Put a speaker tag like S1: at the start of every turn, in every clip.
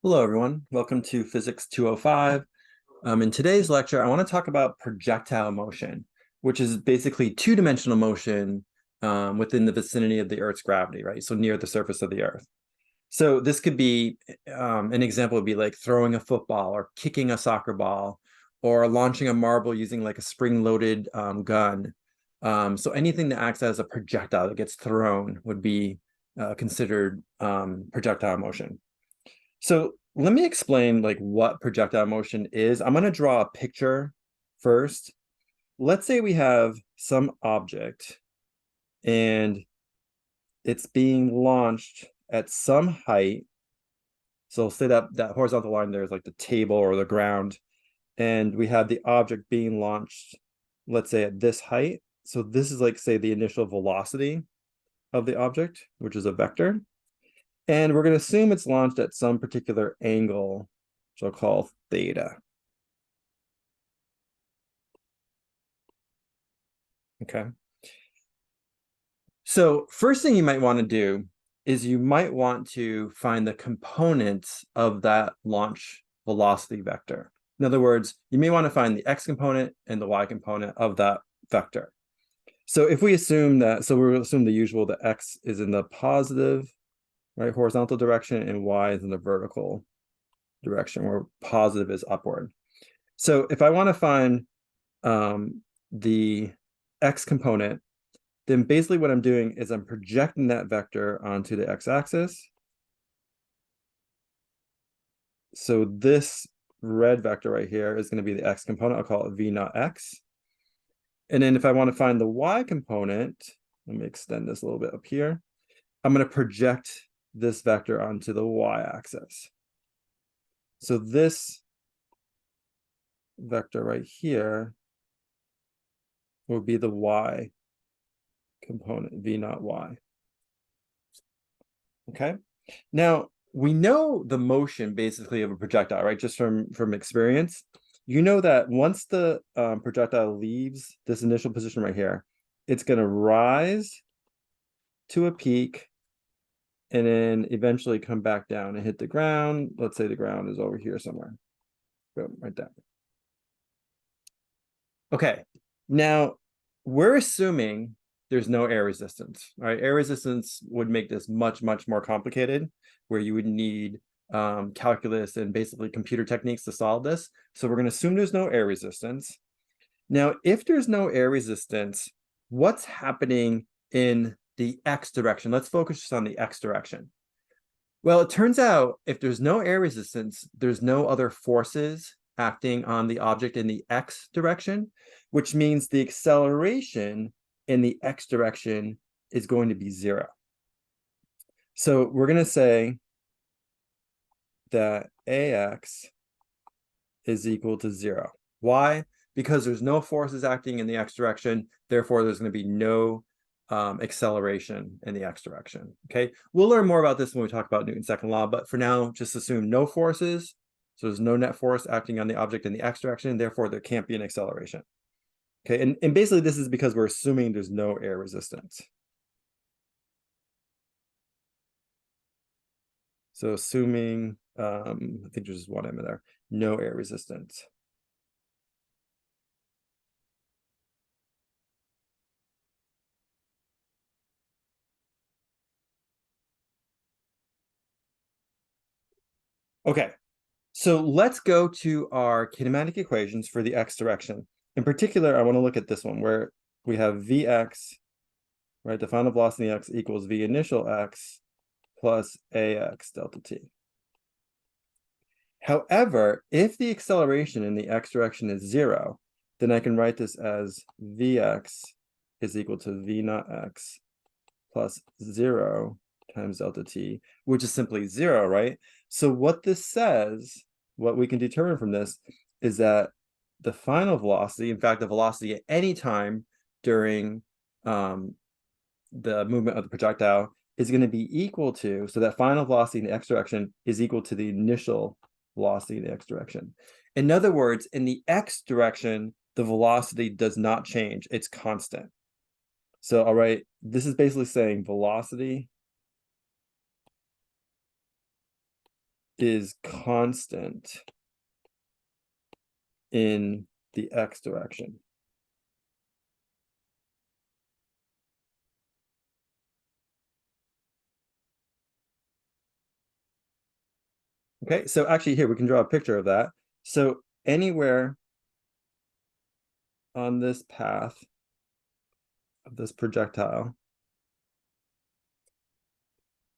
S1: Hello, everyone. Welcome to Physics 205. In today's lecture, I want to talk about projectile motion, which is basically two-dimensional motion within the vicinity of the Earth's gravity, right? So near the surface of the Earth. So this could be, an example would be like throwing a football or kicking a soccer ball or launching a marble using like a spring-loaded gun. So anything that acts as a projectile that gets thrown would be considered projectile motion. So let me explain like what projectile motion is. I'm going to draw a picture first. Let's say we have some object and it's being launched at some height. So say that horizontal line there is like the table or the ground, and we have the object being launched, let's say at this height. So this is like, say, the initial velocity of the object, which is a vector. And we're going to assume it's launched at some particular angle, which I'll call theta. Okay. So first thing you might want to do is you might want to find the components of that launch velocity vector. In other words, you may want to find the x component and the y component of that vector. So if we assume that, so we'll assume the usual, the x is in the positive, right, horizontal direction, and y is in the vertical direction, where positive is upward. So if I want to find the x component, then basically what I'm doing is I'm projecting that vector onto the x-axis. So this red vector right here is going to be the x component. I'll call it v naught x. And then if I want to find the y component, let me extend this a little bit up here. I'm going to project this vector onto the y-axis. So this vector right here will be the y component, v naught y. Okay. Now, we know the motion basically of a projectile, right? Just from experience. You know that once the projectile leaves this initial position right here, it's going to rise to a peak and then eventually come back down and hit the ground. Let's say the ground is over here somewhere. Boom, right there. Okay. Now, we're assuming there's no air resistance, right? Air resistance would make this much, much more complicated, where you would need calculus and basically computer techniques to solve this. So we're going to assume there's no air resistance. Now, if there's no air resistance, what's happening in the x direction? Let's focus just on the x direction. Well, it turns out if there's no air resistance, there's no other forces acting on the object in the x direction, which means the acceleration in the x direction is going to be 0. So we're going to say that ax is equal to 0. Why? Because there's no forces acting in the x direction, therefore there's going to be no acceleration in the x direction. Okay, we'll learn more about this when we talk about Newton's second law, but for now, just assume no forces. So there's no net force acting on the object in the x direction, therefore there can't be an acceleration. Okay, and basically this is because we're assuming there's no air resistance. So assuming, I think there's just one M in there, no air resistance. Okay, so let's go to our kinematic equations for the x direction. In particular, I want to look at this one where we have Vx, right? The final velocity x equals V initial x plus ax delta t. However, if the acceleration in the x direction is 0, then I can write this as Vx is equal to V naught x plus 0 times delta t, which is simply 0, right? So what this says, what we can determine from this, is that the final velocity, in fact, the velocity at any time during the movement of the projectile, is going to be equal to, so that final velocity in the x direction is equal to the initial velocity in the x direction. In other words, in the x direction, the velocity does not change. It's constant. So, all right, this is basically saying velocity is constant in the x direction. Okay, so actually here we can draw a picture of that. So anywhere on this path of this projectile,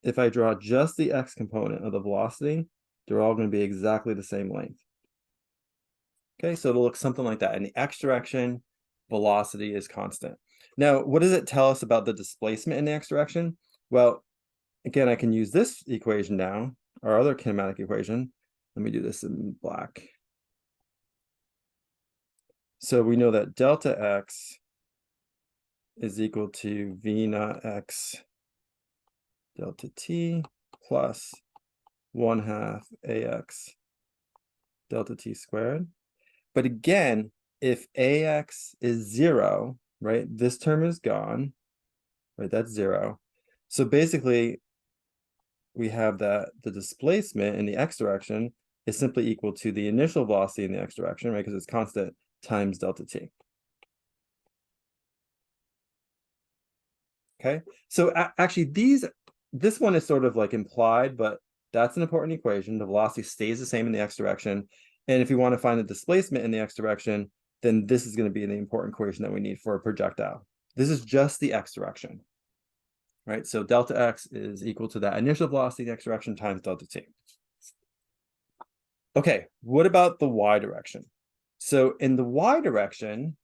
S1: if I draw just the x component of the velocity, they're all going to be exactly the same length. Okay, so it'll look something like that. In the x direction, velocity is constant. Now, what does it tell us about the displacement in the x direction? Well, again, I can use this equation now, our other kinematic equation. Let me do this in black. So we know that delta x is equal to v naught x delta t plus 1/2 ax delta t squared. But again, if ax is 0, right, this term is gone, right, that's 0. So basically, we have that the displacement in the x direction is simply equal to the initial velocity in the x direction, right, because it's constant, times delta t. Okay, so actually this one is sort of like implied, but that's an important equation. The velocity stays the same in the x direction. And if you want to find the displacement in the x direction, then this is going to be the important equation that we need for a projectile. This is just the x direction, right? So delta x is equal to that initial velocity in the x direction times delta t. Okay, what about the y direction? So in the y direction,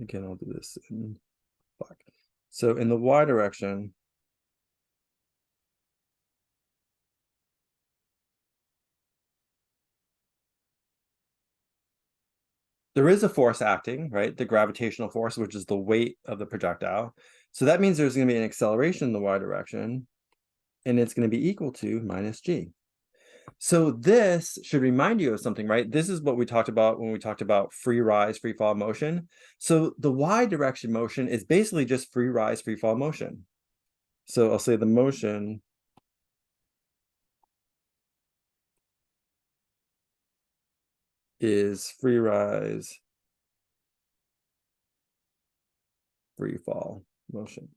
S1: again, I'll do this in black. So in the y direction, there is a force acting, right? The gravitational force, which is the weight of the projectile. So that means there's going to be an acceleration in the y direction, and it's going to be equal to minus g. So this should remind you of something, right? This is what we talked about when we talked about free rise, free fall motion. So the y direction motion is basically just free rise, free fall motion. So I'll say the motion is free rise, free fall motion.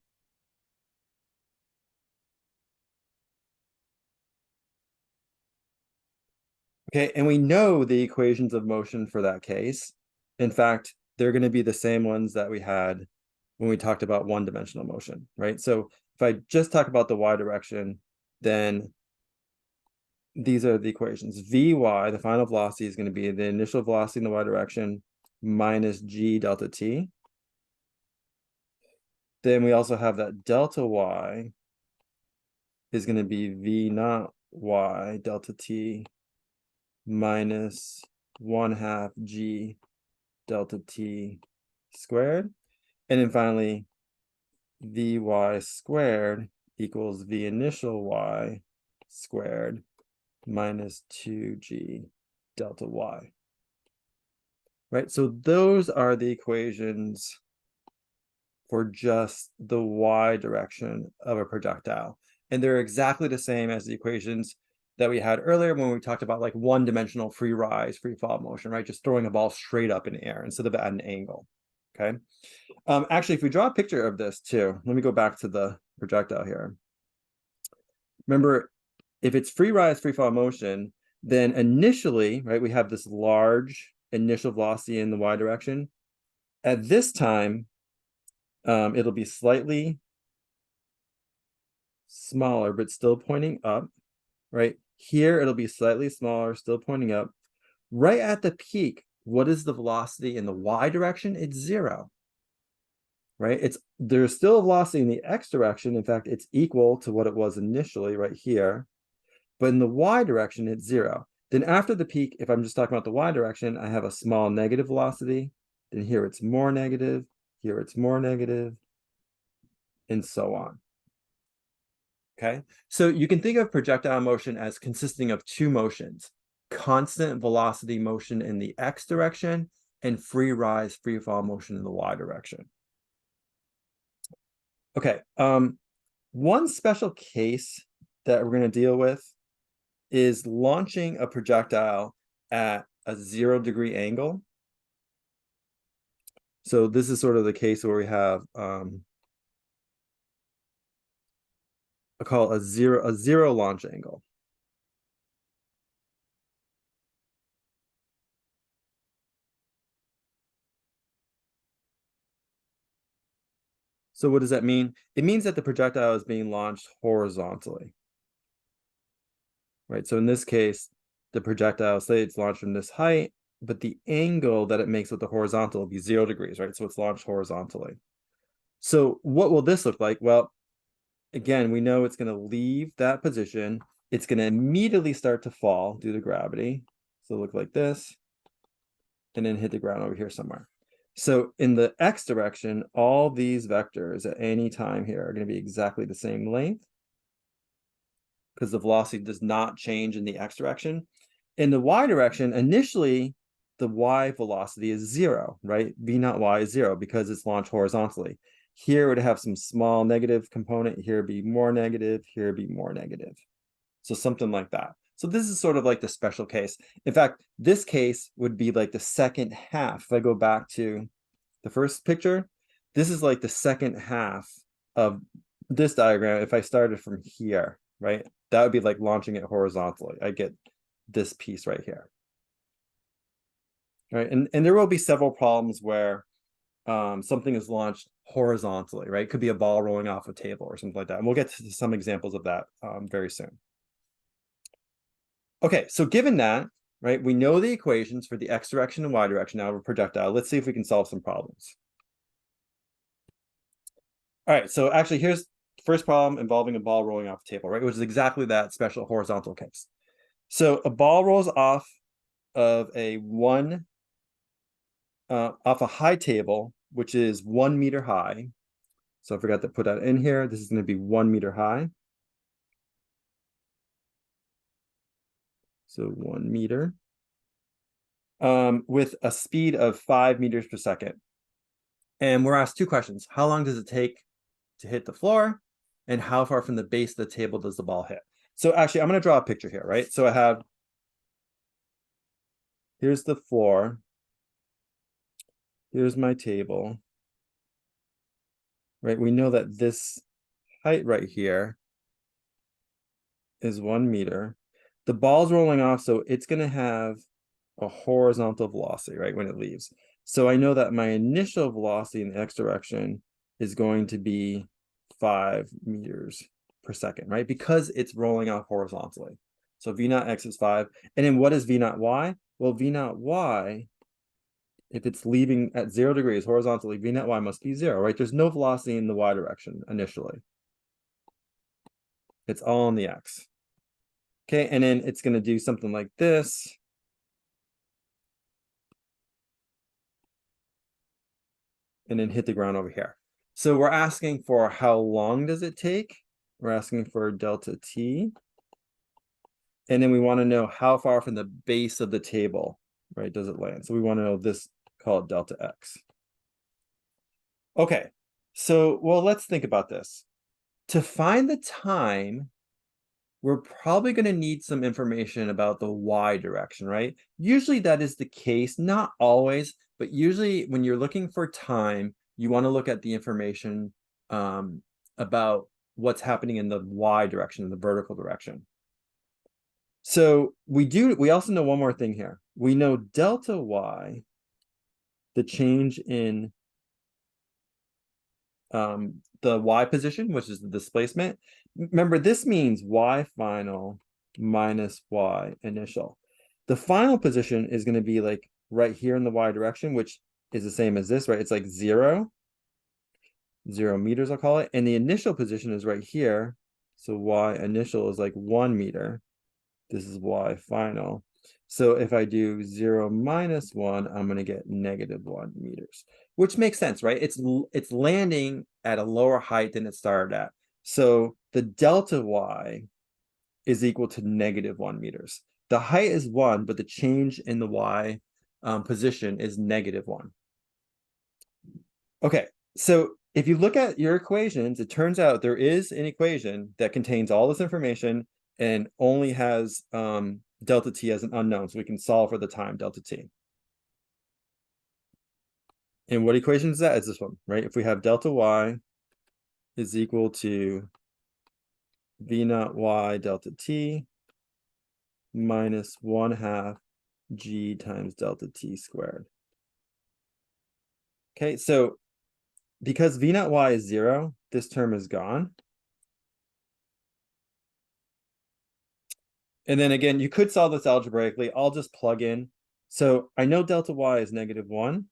S1: Okay, and we know the equations of motion for that case. In fact, they're going to be the same ones that we had when we talked about one-dimensional motion, right? So if I just talk about the y direction, then these are the equations. Vy, the final velocity, is going to be the initial velocity in the y direction minus g delta t. Then we also have that delta y is going to be v naught y delta t minus 1/2 g delta t squared. And then finally, vy squared equals v initial y squared minus 2g delta y. Right, so those are the equations for just the y direction of a projectile. And they're exactly the same as the equations that we had earlier when we talked about like one-dimensional free rise, free fall motion, right? Just throwing a ball straight up in the air instead of at an angle, okay? Actually, if we draw a picture of this too, let me go back to the projectile here. Remember, if it's free rise, free fall motion, then initially, right, we have this large initial velocity in the y direction. At this time, it'll be slightly smaller, but still pointing up, right? Here, it'll be slightly smaller, still pointing up. Right at the peak, what is the velocity in the y direction? It's 0, right? There's still a velocity in the x direction. In fact, it's equal to what it was initially right here. But in the y direction, it's 0. Then after the peak, if I'm just talking about the y direction, I have a small negative velocity. Then here it's more negative, here it's more negative, and so on. Okay, so you can think of projectile motion as consisting of two motions: constant velocity motion in the x direction and free rise, free fall motion in the y direction. Okay, one special case that we're going to deal with is launching a projectile at a 0-degree angle. So this is sort of the case where we have I call it a zero launch angle. So what does that mean? It means that the projectile is being launched horizontally, right? So in this case, the projectile, say it's launched from this height, but the angle that it makes with the horizontal will be 0 degrees, right? So it's launched horizontally. So what will this look like? Well, again, we know it's going to leave that position. It's going to immediately start to fall due to gravity. So look like this, and then hit the ground over here somewhere. So in the x direction, all these vectors at any time here are going to be exactly the same length because the velocity does not change in the x direction. In the y direction, initially, the y velocity is 0, right? V naught y is 0 because it's launched horizontally. Here it would have some small negative component. Here be more negative. Here be more negative. So something like that. So this is sort of like the special case. In fact, this case would be like the second half. If I go back to the first picture, this is like the second half of this diagram. If I started from here, right, that would be like launching it horizontally. I get this piece right here. Right, and there will be several problems where something is launched horizontally, right? It could be a ball rolling off a table or something like that. And we'll get to some examples of that very soon. Okay, so given that, right, we know the equations for the x direction and y direction now of a projectile. Let's see if we can solve some problems. All right, so actually here's the first problem involving a ball rolling off a table, right, which is exactly that special horizontal case. So a ball rolls off of off a high table, which is 1 meter high. So I forgot to put that in here. This is going to be 1 meter high. So 1 meter. With a speed of 5 meters per second. And we're asked two questions. How long does it take to hit the floor? And how far from the base of the table does the ball hit? So actually, I'm going to draw a picture here, right? So I have, here's the floor. Here's my table, right? We know that this height right here is 1 meter. The ball's rolling off, so it's going to have a horizontal velocity, right, when it leaves. So I know that my initial velocity in the x direction is going to be 5 meters per second, right? Because it's rolling off horizontally. So V naught x is 5. And then what is V naught y? Well, V naught y, if it's leaving at 0 degrees horizontally, V naught y must be 0, right? There's no velocity in the y direction initially. It's all in the x. Okay, and then it's going to do something like this. And then hit the ground over here. So we're asking for how long does it take? We're asking for delta t. And then we want to know how far from the base of the table, right, does it land? So we want to know this, call it delta x. Okay, so, well, let's think about this. To find the time, we're probably going to need some information about the y direction, right? Usually that is the case, not always, but usually when you're looking for time, you want to look at the information about what's happening in the y direction, in the vertical direction. So we also know one more thing here. We know delta y, the change in the y position, which is the displacement. Remember, this means y final minus y initial. The final position is going to be like right here in the y direction, which is the same as this, right? It's like 0 meters, I'll call it. And the initial position is right here. So y initial is like 1 meter. This is y final. So if I do 0 minus 1, I'm going to get -1 meters, which makes sense, right? It's landing at a lower height than it started at. So the delta y is equal to -1 meters. The height is 1, but the change in the y position is -1. Okay, so if you look at your equations, it turns out there is an equation that contains all this information and only has delta t as an unknown, so we can solve for the time delta t. And what equation is that? It's this one, right? If we have delta y is equal to v naught y delta t minus 1/2 g times delta t squared. Okay, so because v naught y is 0, this term is gone. And then again, you could solve this algebraically. I'll just plug in. So I know delta y is -1.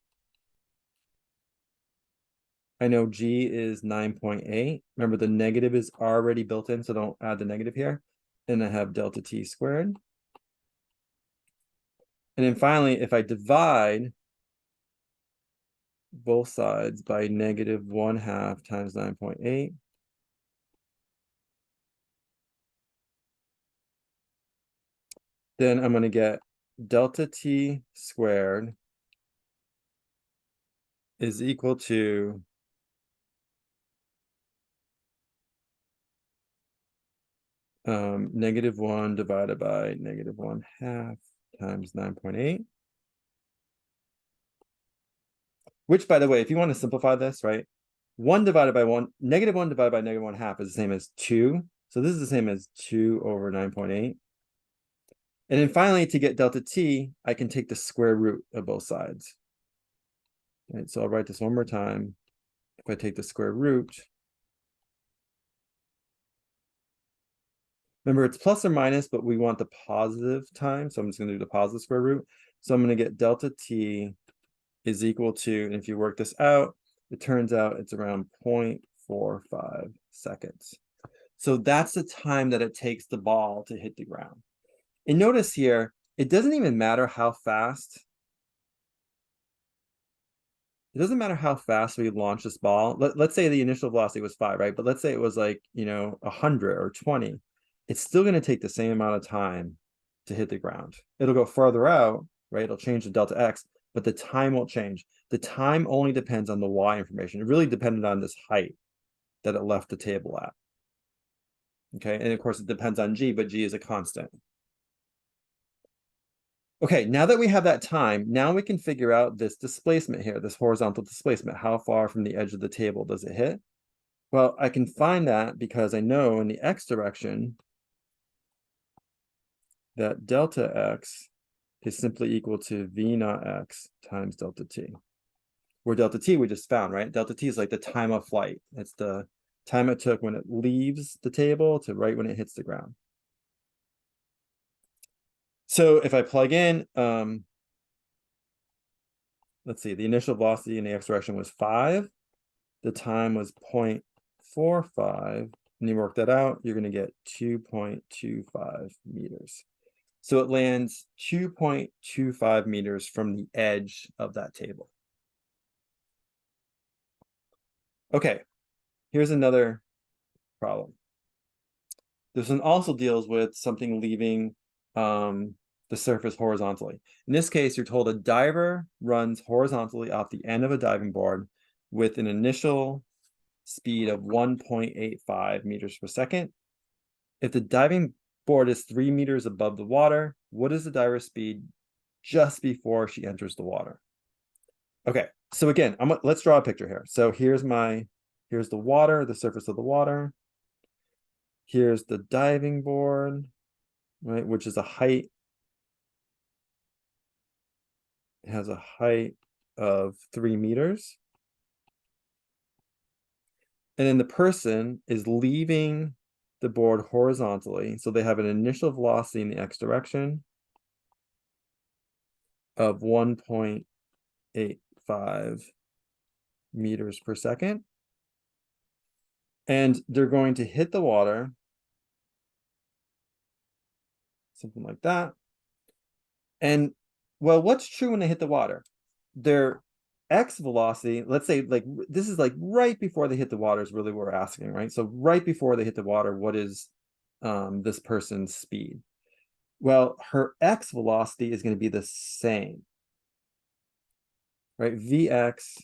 S1: I know g is 9.8. Remember, the negative is already built in, so don't add the negative here. And I have delta t squared. And then finally, if I divide both sides by -1/2 times 9.8, then I'm going to get delta t squared is equal to -1 divided by -1/2 times 9.8. Which, by the way, if you want to simplify this, right, 1 divided by 1, -1 divided by -1/2 is the same as 2. So this is the same as 2 over 9.8. And then finally, to get delta t, I can take the square root of both sides. Right, so I'll write this one more time. If I take the square root, remember it's plus or minus, but we want the positive time. So I'm just going to do the positive square root. So I'm going to get delta t is equal to, and if you work this out, it turns out it's around 0.45 seconds. So that's the time that it takes the ball to hit the ground. And notice here, it doesn't even matter how fast. It doesn't matter how fast we launch this ball. Let's say the initial velocity was 5, right? But let's say it was like, 100 or 20. It's still going to take the same amount of time to hit the ground. It'll go farther out, right? It'll change the delta x, but the time won't change. The time only depends on the y information. It really depended on this height that it left the table at. Okay, and of course it depends on g, but g is a constant. Okay, now that we have that time, now we can figure out this displacement here, this horizontal displacement. How far from the edge of the table does it hit? Well, I can find that because I know in the x direction that delta x is simply equal to v naught x times delta t. Where delta t we just found, right? Delta t is like the time of flight. It's the time it took when it leaves the table to right when it hits the ground. So if I plug in, let's see, the initial velocity in the x direction was 5. The time was 0.45. And you work that out, you're going to get 2.25 meters. So it lands 2.25 meters from the edge of that table. Okay, here's another problem. This one also deals with something leaving the surface horizontally. In this case, you're told a diver runs horizontally off the end of a diving board with an initial speed of 1.85 meters per second. If the diving board is 3 meters above the water, what is the diver's speed just before she enters the water? Okay, so again, let's draw a picture here. So here's the water, the surface of the water. Here's the diving board, right, which is a height. It has a height of 3 meters. And then the person is leaving the board horizontally. So they have an initial velocity in the x direction of 1.85 meters per second. And they're going to hit the water, something like that. And well, what's true when they hit the water? Their x velocity, let's say like this is like right before they hit the water is really what we're asking, right? So right before they hit the water, what is this person's speed? Well, her x velocity is going to be the same, right? Vx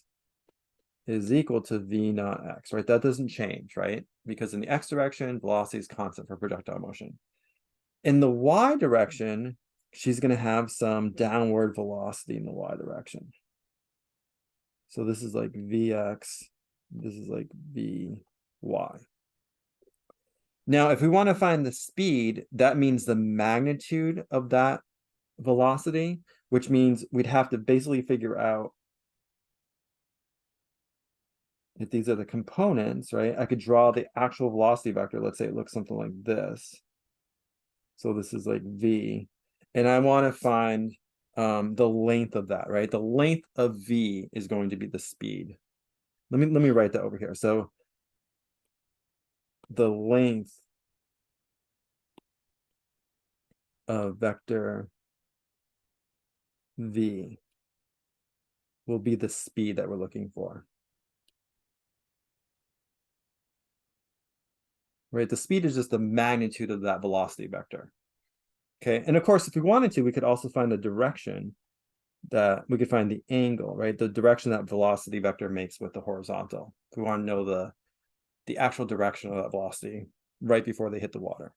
S1: is equal to v naught x, right? That doesn't change, right? Because in the x direction, velocity is constant for projectile motion. In the y direction, she's going to have some downward velocity in the y direction. So this is like vx, this is like vy. Now, if we want to find the speed, that means the magnitude of that velocity, which means we'd have to basically figure out if these are the components, right? I could draw the actual velocity vector. Let's say it looks something like this. So this is like v, and I want to find the length of that, right? The length of v is going to be the speed. Let me write that over here. So the length of vector v will be the speed that we're looking for. Right? The speed is just the magnitude of that velocity vector. Okay, and of course, if we wanted to, we could also find the direction that we could find the angle, right? The direction that velocity vector makes with the horizontal. If we want to know the actual direction of that velocity right before they hit the water.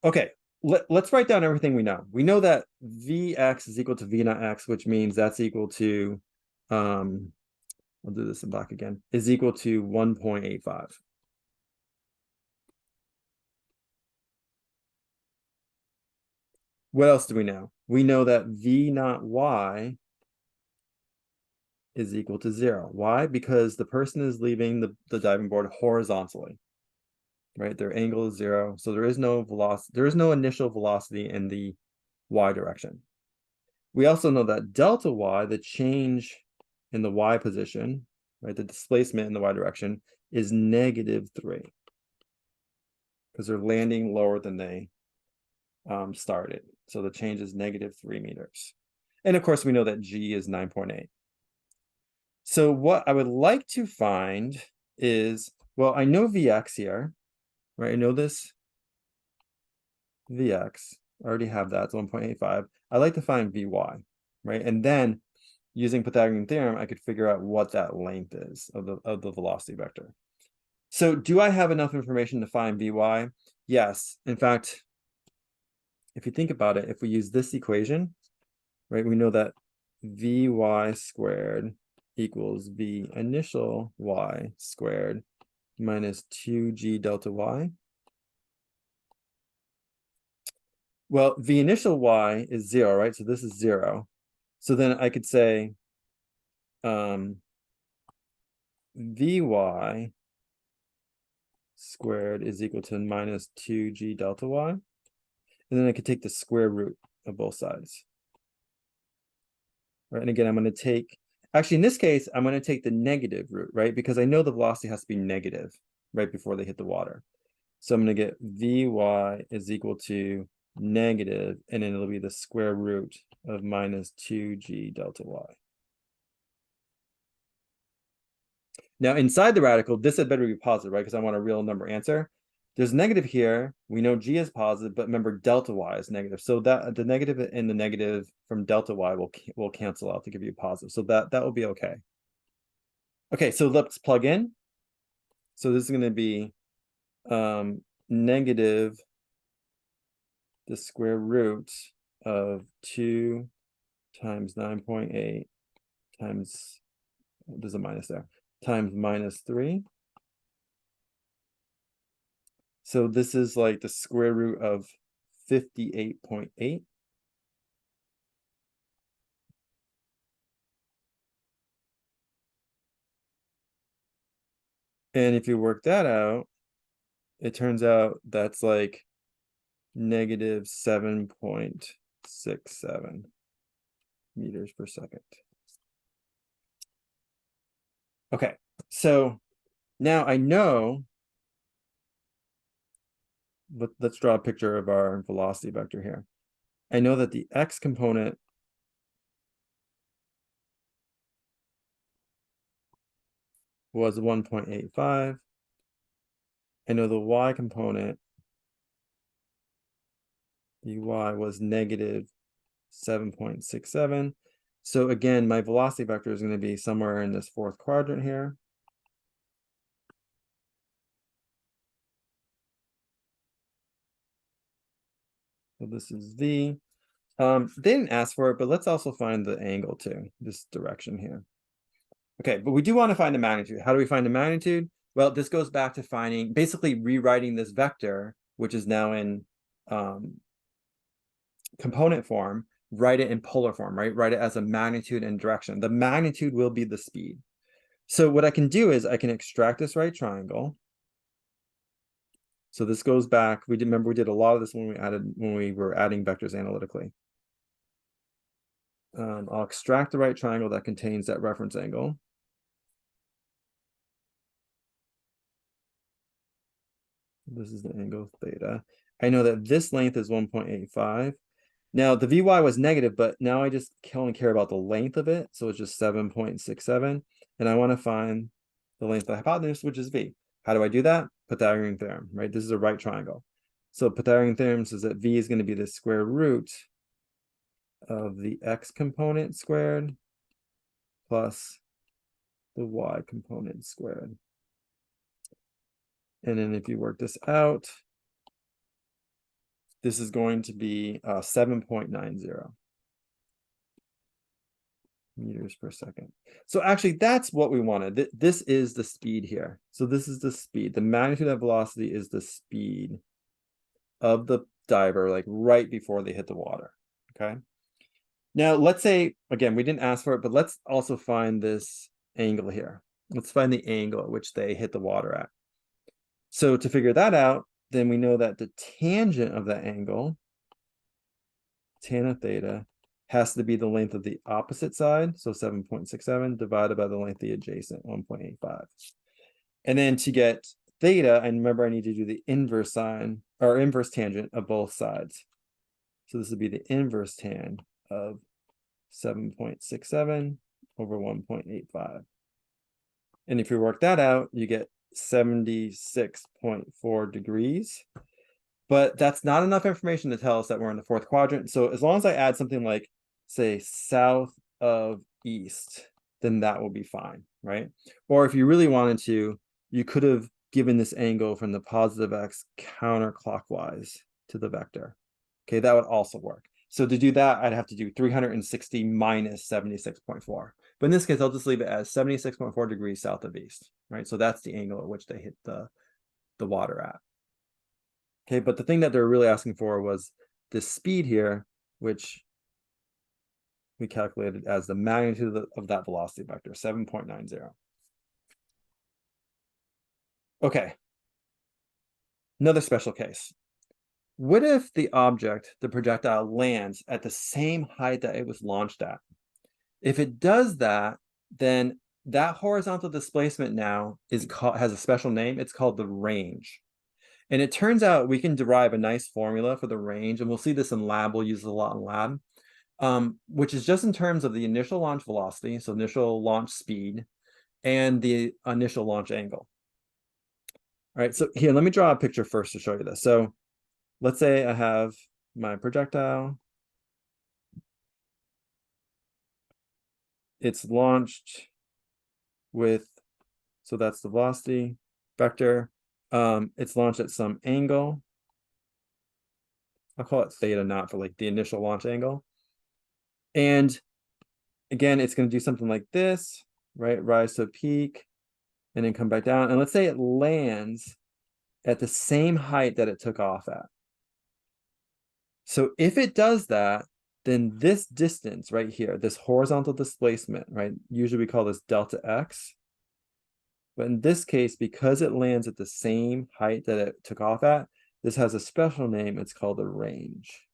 S1: Okay, let's write down everything we know. We know that Vx is equal to V naught x, which means that's equal to, I'll do this in black again, is equal to 1.85. What else do we know? We know that V naught y is equal to 0. Why? Because the person is leaving the diving board horizontally, right? Their angle is 0. So there is no velocity, there is no initial velocity in the y direction. We also know that delta y, the change in the y position, right? The displacement in the y direction is -3 because they're landing lower than they started. So the change is -3 meters. And of course, we know that g is 9.8. So what I would like to find is, well, I know Vx here, right? I know this Vx. I already have that, it's 1.85. I like to find Vy, right? And then using Pythagorean theorem, I could figure out what that length is of the velocity vector. So do I have enough information to find Vy? Yes. In fact, if you think about it, if we use this equation, right, we know that Vy squared equals V initial y squared minus 2g delta y. Well, V initial y is 0, right? So this is 0. So then I could say Vy squared is equal to minus 2g delta y. And then I could take the square root of both sides. Right, and again, I'm going to take, actually in this case, I'm going to take the negative root, right? Because I know the velocity has to be negative right before they hit the water. So I'm going to get Vy is equal to negative, and then it'll be the square root of minus 2g delta y. Now inside the radical, this had better be positive, right? Because I want a real number answer. There's negative here. We know g is positive, but remember delta y is negative. So that the negative and the negative from delta y will cancel out to give you a positive. So that will be okay. Okay, so let's plug in. So this is going to be negative the square root of 2 times 9.8 times, there's a minus there, times minus 3. So this is like the square root of 58.8. And if you work that out, it turns out that's like negative 7.67 meters per second. Okay, so now I know, let's draw a picture of our velocity vector here. I know that the x component was 1.85. I know the y component, Vy was negative 7.67. So again, my velocity vector is going to be somewhere in this fourth quadrant here. So this is V. They didn't ask for it, but let's also find the angle too, this direction here. Okay, but we do want to find the magnitude. How do we find the magnitude? Well, this goes back to finding, basically rewriting this vector, which is now in component form, write it in polar form, right? Write it as a magnitude and direction. The magnitude will be the speed. So what I can do is I can extract this right triangle. So this goes back, remember we did a lot of this when we were adding vectors analytically. I'll extract the right triangle that contains that reference angle. This is the angle theta. I know that this length is 1.85. Now the Vy was negative, but now I just only care about the length of it. So it's just 7.67. And I want to find the length of the hypotenuse, which is V. How do I do that? Pythagorean theorem, right? This is a right triangle. So Pythagorean theorem says that V is going to be the square root of the x component squared plus the y component squared. And then if you work this out, this is going to be 7.90 meters per second. So actually, that's what we wanted. This is the speed here. So this is the speed. The magnitude of velocity is the speed of the diver, like right before they hit the water. Okay. Now, let's say, again, we didn't ask for it, but let's also find this angle here. Let's find the angle at which they hit the water at. So to figure that out, then we know that the tangent of that angle, tan of theta, has to be the length of the opposite side, so 7.67 divided by the length of the adjacent, 1.85. And then to get theta, and remember I need to do the inverse sine, or inverse tangent of both sides. So this would be the inverse tan of 7.67 over 1.85. And if you work that out, you get 76.4 degrees. But that's not enough information to tell us that we're in the fourth quadrant. So as long as I add something like, say, south of east, then that will be fine, right? Or if you really wanted to, you could have given this angle from the positive x counterclockwise to the vector. Okay, that would also work. So to do that, I'd have to do 360 minus 76.4. But in this case, I'll just leave it as 76.4 degrees south of east, right? So that's the angle at which they hit the water at. Okay, but the thing that they're really asking for was this speed here, which we calculated as the magnitude of that velocity vector, 7.90. Okay, another special case. What if the object, the projectile, lands at the same height that it was launched at? If it does that, then that horizontal displacement now has a special name. It's called the range. And it turns out we can derive a nice formula for the range, and we'll see this in lab. We'll use it a lot in lab, which is just in terms of the initial launch velocity, so initial launch speed, and the initial launch angle. All right, so here, let me draw a picture first to show you this. So let's say I have my projectile. It's launched with, so that's the velocity vector. It's launched at some angle. I'll call it theta, not for like the initial launch angle. And again, it's going to do something like this, right? Rise to a peak and then come back down. And let's say it lands at the same height that it took off at. So if it does that, then this distance right here, this horizontal displacement, right? Usually we call this delta x. But in this case, because it lands at the same height that it took off at, this has a special name. It's called the range.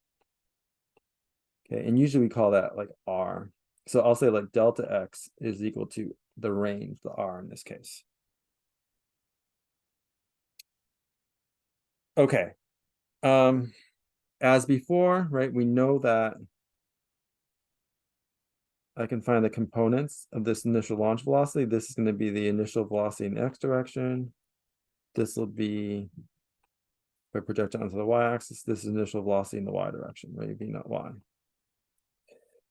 S1: Okay, and usually we call that like r. So I'll say like delta x is equal to the range, the r in this case. Okay. As before, right, we know that I can find the components of this initial launch velocity. This is going to be the initial velocity in the x direction. This will be, if I project it onto the y-axis, this is initial velocity in the y direction, right, v naught y.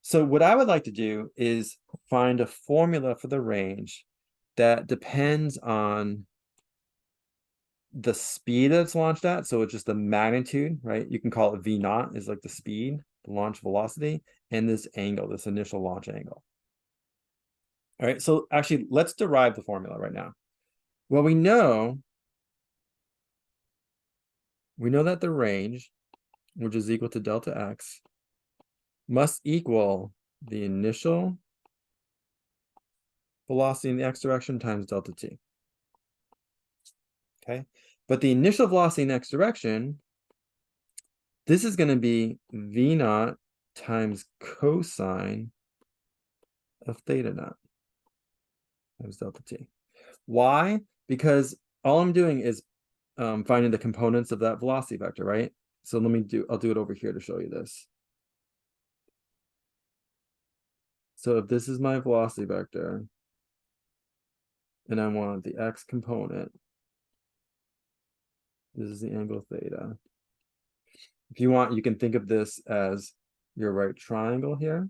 S1: So what I would like to do is find a formula for the range that depends on the speed that it's launched at. So it's just the magnitude, right? You can call it V naught is like the speed, the launch velocity, and this angle, this initial launch angle. All right, so actually let's derive the formula right now. Well, we know that the range, which is equal to delta x, must equal the initial velocity in the x direction times delta t. Okay, but the initial velocity in the x direction, this is going to be v naught times cosine of theta naught times delta t. Why? Because all I'm doing is finding the components of that velocity vector, right? So I'll do it over here to show you this. So if this is my velocity vector, and I want the x component, this is the angle theta. If you want, you can think of this as your right triangle here,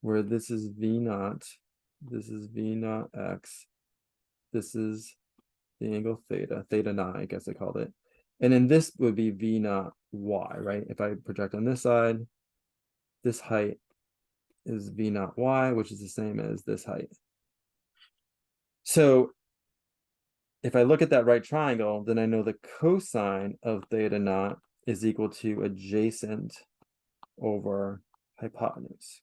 S1: where this is v naught, this is v naught x, this is the angle theta, theta naught, I guess I called it. And then this would be v naught y, right? If I project on this side, this height is v naught y, which is the same as this height. So if I look at that right triangle, then I know the cosine of theta naught is equal to adjacent over hypotenuse.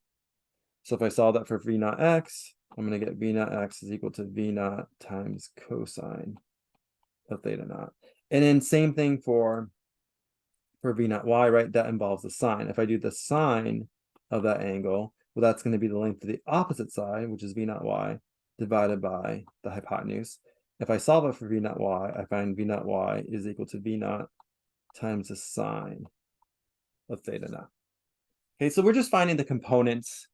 S1: So if I solve that for v naught x, I'm going to get v naught x is equal to v naught times cosine of theta naught. And then same thing for v naught y, right? That involves the sine. If I do the sine of that angle, well, that's going to be the length of the opposite side, which is v naught y, divided by the hypotenuse. If I solve it for v naught y, I find v naught y is equal to v naught times the sine of theta naught. Okay, so we're just finding the components,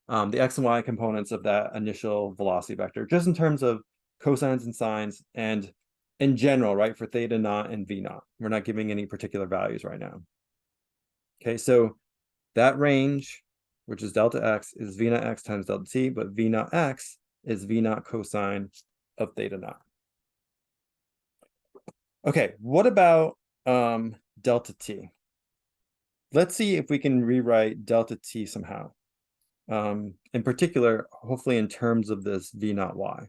S1: the x and y components of that initial velocity vector, just in terms of cosines and sines, and in general, right, for theta naught and v naught. We're not giving any particular values right now. Okay, so that range, which is delta x, is v naught x times delta t, but v naught x is v naught cosine of theta naught. Okay, what about delta t? Let's see if we can rewrite delta t somehow. In particular, hopefully in terms of this v naught y.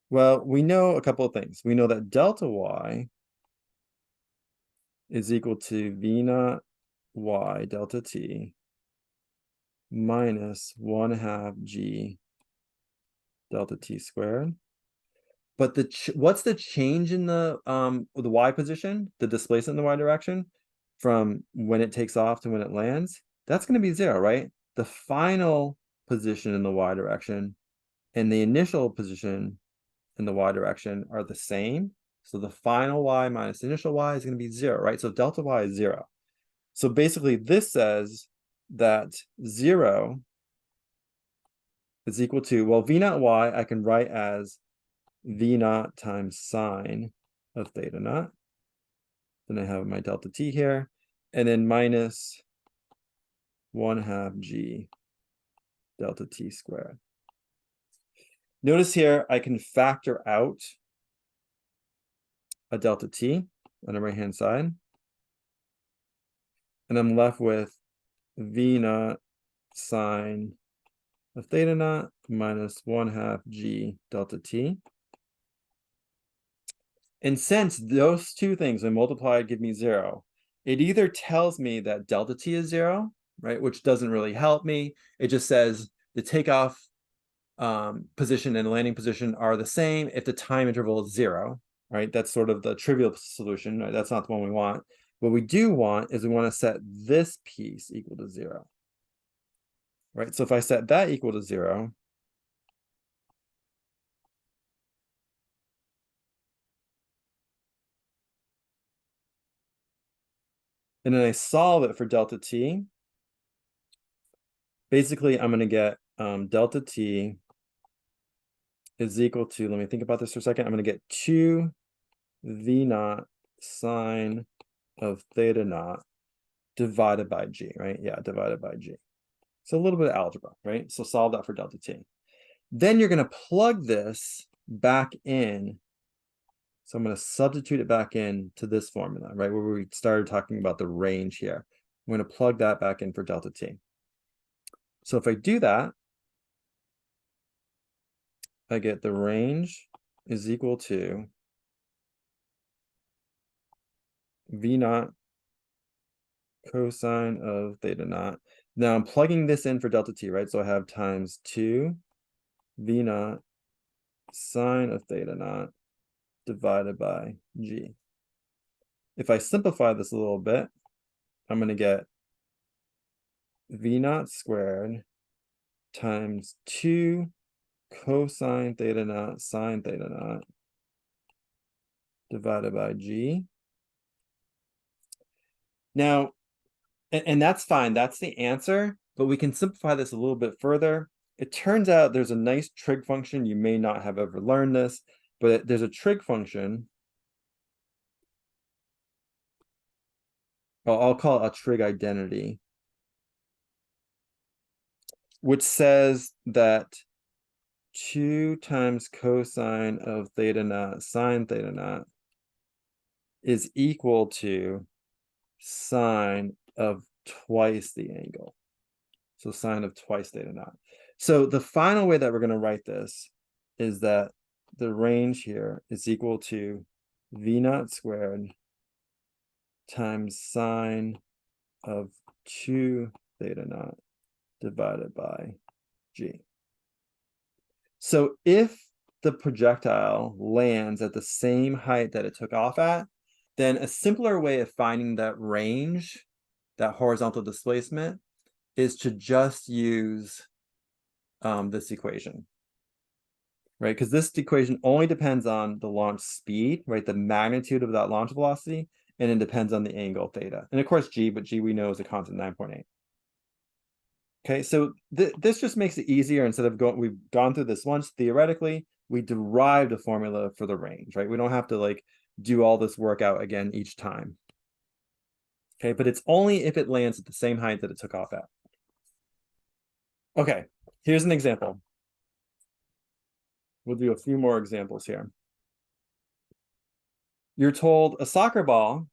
S1: Well, we know a couple of things. We know that delta y is equal to v naught y delta t minus 1/2 g delta t squared. But what's the change in the y position, the displacement in the y direction, from when it takes off to when it lands? That's going to be 0, right? The final position in the y direction and the initial position in the y direction are the same. So the final y minus the initial y is going to be 0, right? So delta y is 0. So basically this says that 0 is equal to, well, v naught y I can write as v naught times sine of theta naught. Then I have my delta t here, and then minus 1/2 g delta t squared. Notice here I can factor out a delta t on the right-hand side, and I'm left with v naught sine of theta naught minus 1/2 g delta t. And since those two things when multiplied give me 0, it either tells me that delta t is 0, right, which doesn't really help me. It just says the takeoff position and landing position are the same if the time interval is 0, right? That's sort of the trivial solution, right? That's not the one we want. What we do want is we want to set this piece equal to 0, right? So if I set that equal to 0, and then I solve it for delta t, basically I'm going to get delta t is equal to, let me think about this for a second. I'm going to get 2 v naught sine of theta naught divided by g, right? Yeah, divided by g. So a little bit of algebra, right? So solve that for delta t. Then you're going to plug this back in. So I'm going to substitute it back in to this formula, right? Where we started talking about the range here. I'm going to plug that back in for delta t. So if I do that, I get the range is equal to V naught cosine of theta naught. Now I'm plugging this in for delta t, right? So I have times 2 V naught sine of theta naught divided by g. If I simplify this a little bit, I'm going to get V naught squared times 2 cosine theta naught sine theta naught divided by g. Now, and that's fine. That's the answer, but we can simplify this a little bit further. It turns out there's a nice trig function. You may not have ever learned this, but there's a trig function. I'll call it a trig identity, which says that 2 times cosine of theta naught sine theta naught is equal to sine of twice the angle. So sine of twice theta naught. So the final way that we're going to write this is that the range here is equal to V naught squared times sine of 2 theta naught divided by g. So if the projectile lands at the same height that it took off at, then a simpler way of finding that range, that horizontal displacement, is to just use this equation, right? Because this equation only depends on the launch speed, right? The magnitude of that launch velocity, and it depends on the angle theta. And of course g, but g we know is a constant 9.8. Okay, so this just makes it easier. Instead of we've gone through this once, theoretically, we derived a formula for the range, right? We don't have to like do all this work out again each time. Okay, but it's only if it lands at the same height that it took off at. Okay, here's an example. We'll do a few more examples here. You're told a soccer ball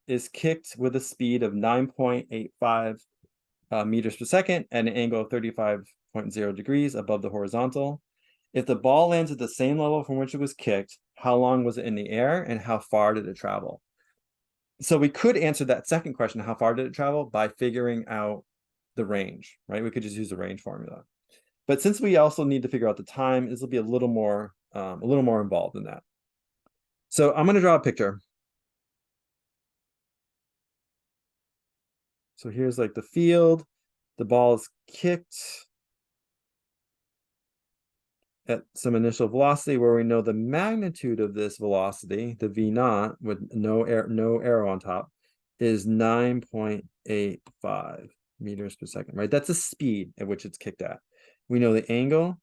S1: is kicked with a speed of 9.85 meters per second at an angle of 35.0 degrees above the horizontal. If the ball lands at the same level from which it was kicked, how long was it in the air and how far did it travel? So we could answer that second question, how far did it travel, by figuring out the range, right? We could just use the range formula. But since we also need to figure out the time, this will be a little more involved than that. So I'm going to draw a picture. So here's like the field. The ball is kicked at some initial velocity where we know the magnitude of this velocity, the V naught with no arrow on top, is 9.85 meters per second, right? That's the speed at which it's kicked at. We know the angle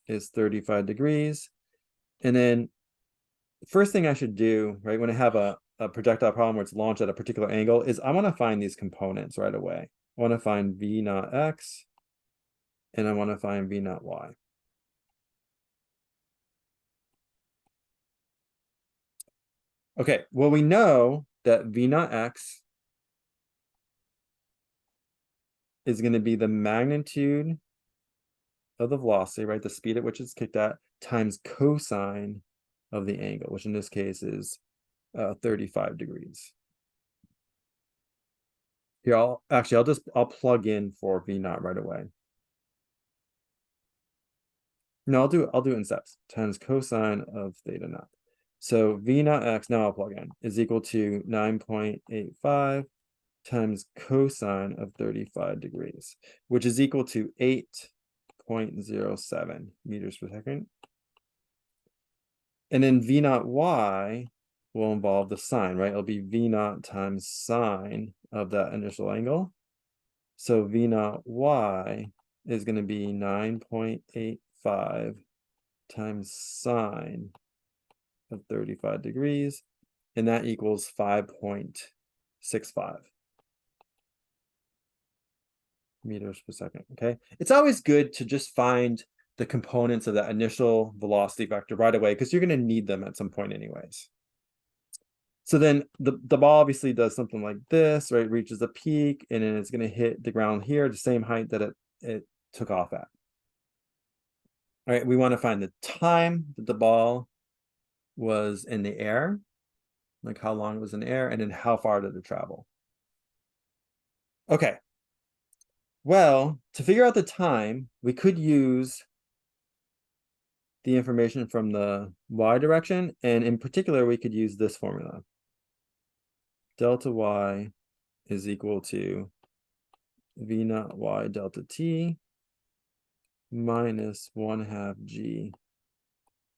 S1: is 35 degrees. And then the first thing I should do, right, when I have a projectile problem where it's launched at a particular angle, is I want to find these components right away. I want to find V naught x, and I want to find V naught y. Okay, well, we know that V naught x is going to be the magnitude of the velocity, right? The speed at which it's kicked at, times cosine of the angle, which in this case is 35 degrees. Here, I'll plug in for V naught right away. No, I'll do it in steps. Times cosine of theta naught. So V naught x, now I'll plug in, is equal to 9.85 times cosine of 35 degrees, which is equal to 8.07 meters per second. And then V naught y will involve the sine, right? It'll be V naught times sine of that initial angle. So V naught y is going to be 9.85 times sine of 35 degrees, and that equals 5.2 meters per second. Okay, it's always good to just find the components of that initial velocity vector right away because you're going to need them at some point anyways. So then the ball obviously does something like this, right? Reaches a peak and then it's going to hit the ground here, the same height that it took off at. All right, we want to find the time that the ball was in the air, like how long it was in the air, and then how far did it travel. Okay, well, to figure out the time, we could use the information from the y direction, and in particular, we could use this formula. Delta y is equal to v naught y delta t minus 1/2 g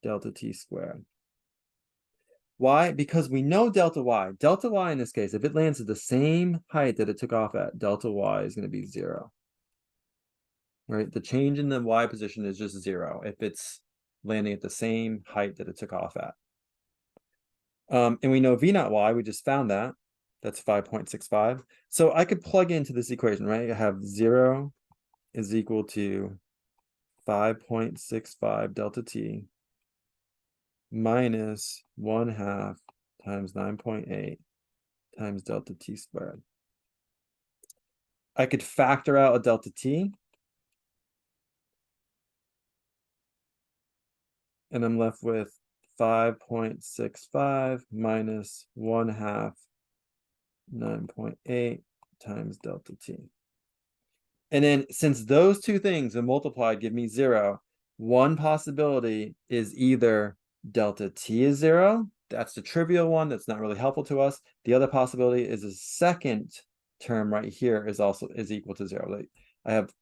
S1: delta t squared. Why? Because we know delta y. Delta y in this case, if it lands at the same height that it took off at, delta y is going to be 0. Right? The change in the y position is just 0 if it's landing at the same height that it took off at. And we know v naught y, we just found that. That's 5.65. So I could plug into this equation, right? I have 0 is equal to 5.65 delta t minus 1/2 times 9.8 times delta t squared. I could factor out a delta t, and I'm left with 5.65 minus 1/2 9.8 times delta t. And then since those two things when multiplied give me 0, one possibility is either delta t is 0. That's the trivial one that's not really helpful to us. The other possibility is the second term right here is equal to 0. Like I have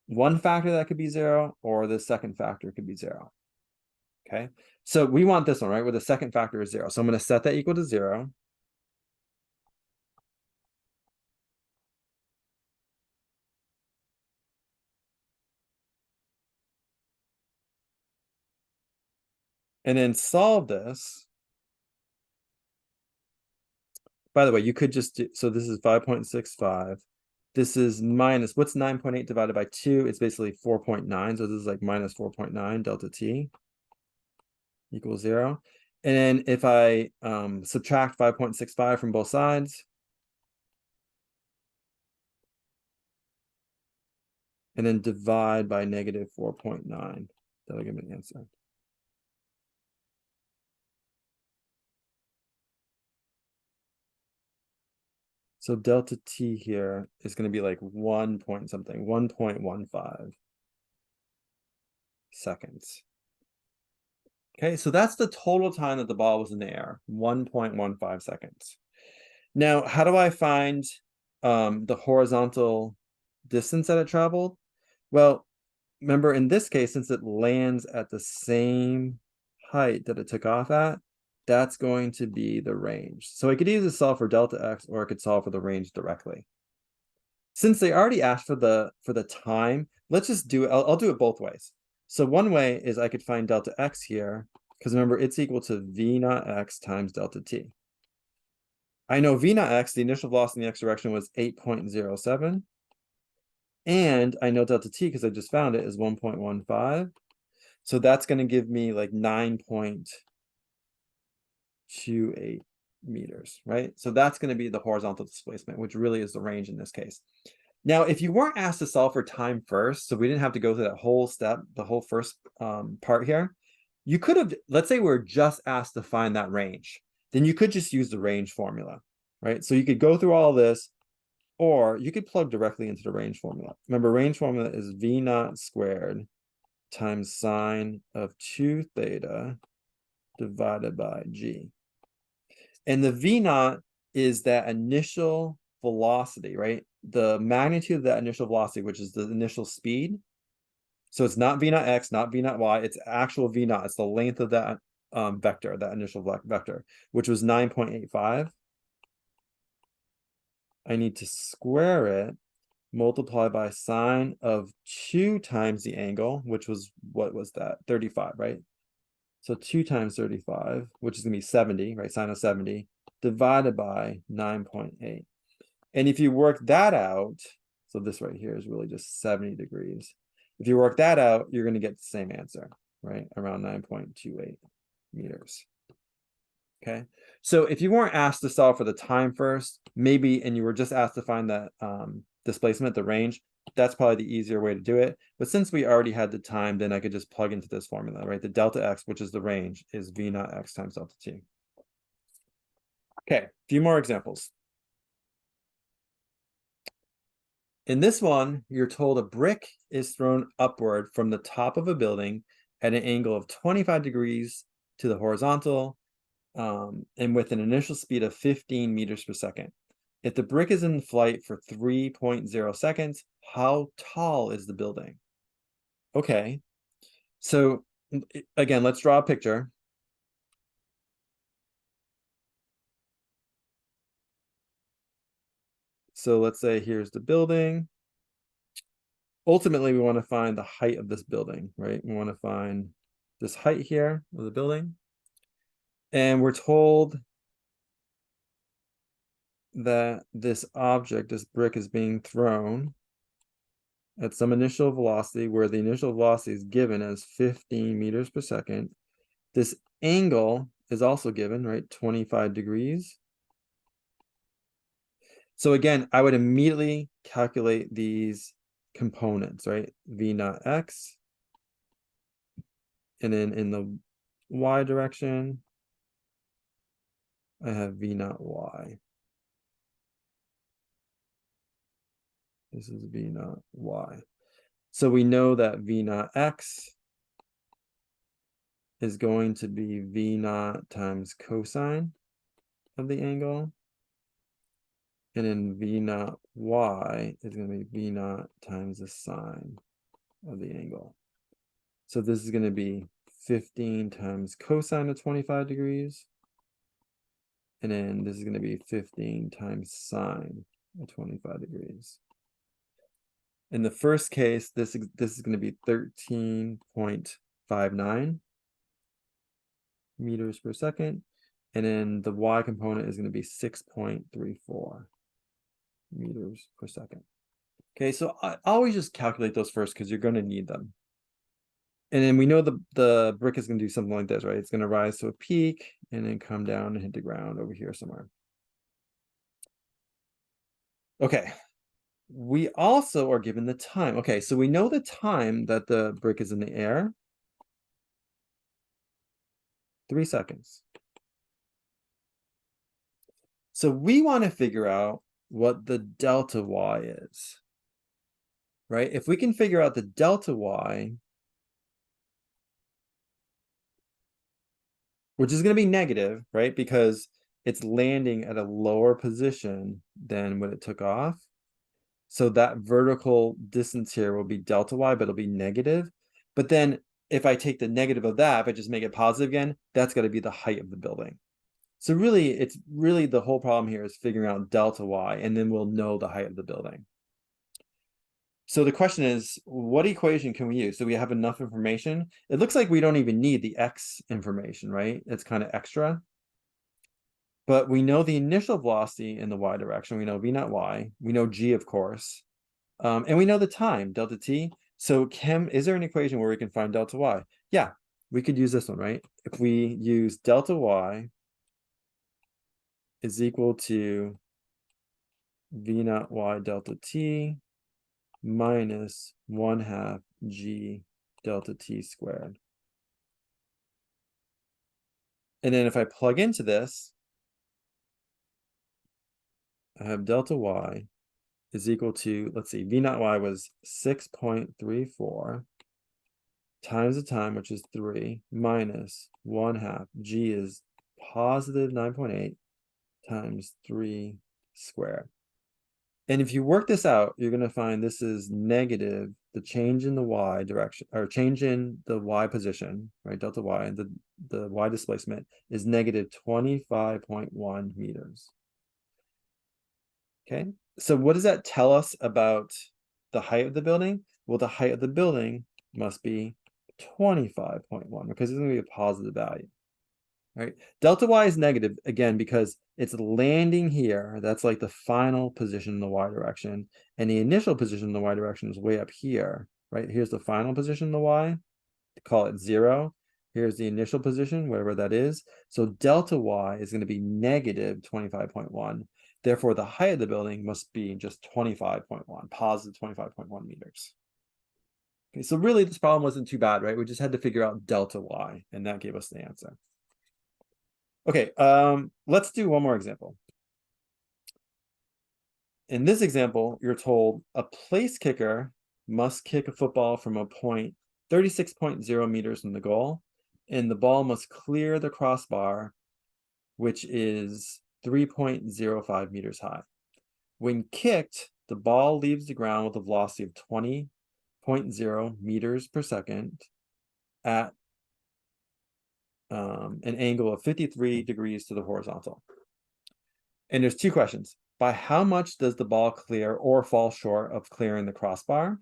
S1: one factor that could be 0, or the second factor could be 0. Okay, so we want this one, right, where the second factor is 0. So I'm going to set that equal to 0. And then solve this. By the way, you could just do, so this is 5.65. This is minus, what's 9.8 divided by 2? It's basically 4.9. So this is like minus 4.9 delta t equals 0. And then if I subtract 5.65 from both sides, and then divide by negative 4.9, that'll give me an answer. So delta t here is going to be like 1 point something, 1.15 seconds. Okay, so that's the total time that the ball was in the air, 1.15 seconds. Now, how do I find the horizontal distance that it traveled? Well, remember in this case, since it lands at the same height that it took off at, that's going to be the range. So I could either solve for delta x or I could solve for the range directly. Since they already asked for the time, let's just do it. I'll do it both ways. So one way is I could find delta x here, because remember, it's equal to v naught x times delta t. I know v naught x, the initial velocity in the x direction, was 8.07. And I know delta t, because I just found it, is 1.15. So that's going to give me like 9.28 meters, right? So that's going to be the horizontal displacement, which really is the range in this case. Now, if you weren't asked to solve for time first, so we didn't have to go through that whole step, the whole first part here, you could have, let's say we're just asked to find that range, then you could just use the range formula, right? So you could go through all this, or you could plug directly into the range formula. Remember, range formula is v naught squared times sine of 2 theta divided by g. And the v naught is that initial velocity, right? The magnitude of that initial velocity, which is the initial speed. So it's not v naught x, not v naught y, it's actual v naught. It's the length of that vector, that initial vector, which was 9.85. I need to square it, multiply by sine of 2 times the angle, which was, what was that? 35, right? So 2 times 35, which is going to be 70, right? Sine of 70, divided by 9.8. And if you work that out, so this right here is really just 70 degrees. If you work that out, you're going to get the same answer, right? Around 9.28 meters. Okay. So if you weren't asked to solve for the time first, maybe, and you were just asked to find that displacement, the range, that's probably the easier way to do it. But since we already had the time, then I could just plug into this formula, right? The delta x, which is the range, is v naught x times delta t. Okay, a few more examples. In this one, you're told a brick is thrown upward from the top of a building at an angle of 25 degrees to the horizontal, and with an initial speed of 15 meters per second. If the brick is in flight for 3.0 seconds, how tall is the building? Okay, so again, let's draw a picture. So let's say here's the building. Ultimately, we want to find the height of this building, right? We want to find this height here of the building. And we're told that this object, this brick, is being thrown at some initial velocity, where the initial velocity is given as 15 meters per second. This angle is also given, right? 25 degrees. So again, I would immediately calculate these components, right? V naught x. And then in the y direction, I have V naught y. This is V naught y. So we know that V naught x is going to be V naught times cosine of the angle. And then V naught y is going to be V naught times the sine of the angle. So this is going to be 15 times cosine of 25 degrees. And then this is going to be 15 times sine of 25 degrees. In the first case, this is going to be 13.59 meters per second. And then the y component is going to be 6.34 meters per second. Okay, so I always just calculate those first because you're going to need them. And then we know the brick is going to do something like this, right? It's going to rise to a peak and then come down and hit the ground over here somewhere. Okay, we also are given the time. Okay, so we know the time that the brick is in the air. 3 seconds. So we want to figure out what the delta y is, right? If we can figure out the delta y, which is going to be negative, right? Because it's landing at a lower position than when it took off. So that vertical distance here will be delta y, but it'll be negative. But then if I take the negative of that, if I just make it positive again, that's got to be the height of the building. So really, it's really the whole problem here is figuring out delta y, and then we'll know the height of the building. So the question is, what equation can we use? Do we have enough information? It looks like we don't even need the x information, right? It's kind of extra. But we know the initial velocity in the y direction. We know v naught y. We know g, of course. And we know the time, delta t. So is there an equation where we can find delta y? Yeah, we could use this one, right? If we use delta y is equal to v naught y delta t minus 1/2 g delta t squared. And then if I plug into this, I have delta y is equal to, let's see, v naught y was 6.34 times the time, which is 3, minus 1/2. G is positive 9.8 times 3 squared. And if you work this out, you're going to find this is negative, the change in the y direction, or change in the y position, right? Delta y, and the y displacement is negative 25.1 meters. Okay, so what does that tell us about the height of the building? Well, the height of the building must be 25.1 because it's going to be a positive value. right? Delta y is negative, again, because it's landing here. That's like the final position in the y direction. And the initial position in the y direction is way up here, right? Here's the final position in the y, call it 0. Here's the initial position, whatever that is. So delta y is going to be negative 25.1. Therefore, the height of the building must be just 25.1, positive 25.1 meters. Okay, so really this problem wasn't too bad, right? We just had to figure out delta y, and that gave us the answer. Okay, let's do one more example. In this example, you're told a place kicker must kick a football from a point 36.0 meters from the goal, and the ball must clear the crossbar, which is 3.05 meters high. When kicked, the ball leaves the ground with a velocity of 20.0 meters per second at an angle of 53 degrees to the horizontal. And there's two questions. By how much does the ball clear or fall short of clearing the crossbar?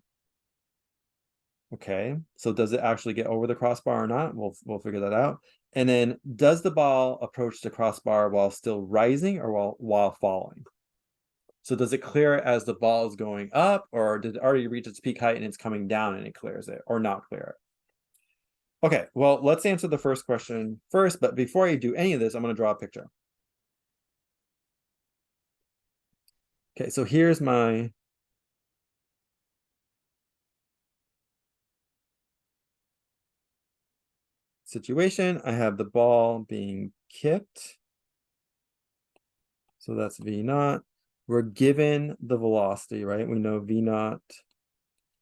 S1: Okay, so does it actually get over the crossbar or not? We'll figure that out. And then does the ball approach the crossbar while still rising or while falling? So does it clear as the ball is going up, or did it already reach its peak height and it's coming down and it clears it, or not clear it? Okay, well, let's answer the first question first, but before I do any of this, I'm going to draw a picture. Okay, so here's my situation. I have the ball being kicked. So that's V naught. We're given the velocity, right? We know V naught,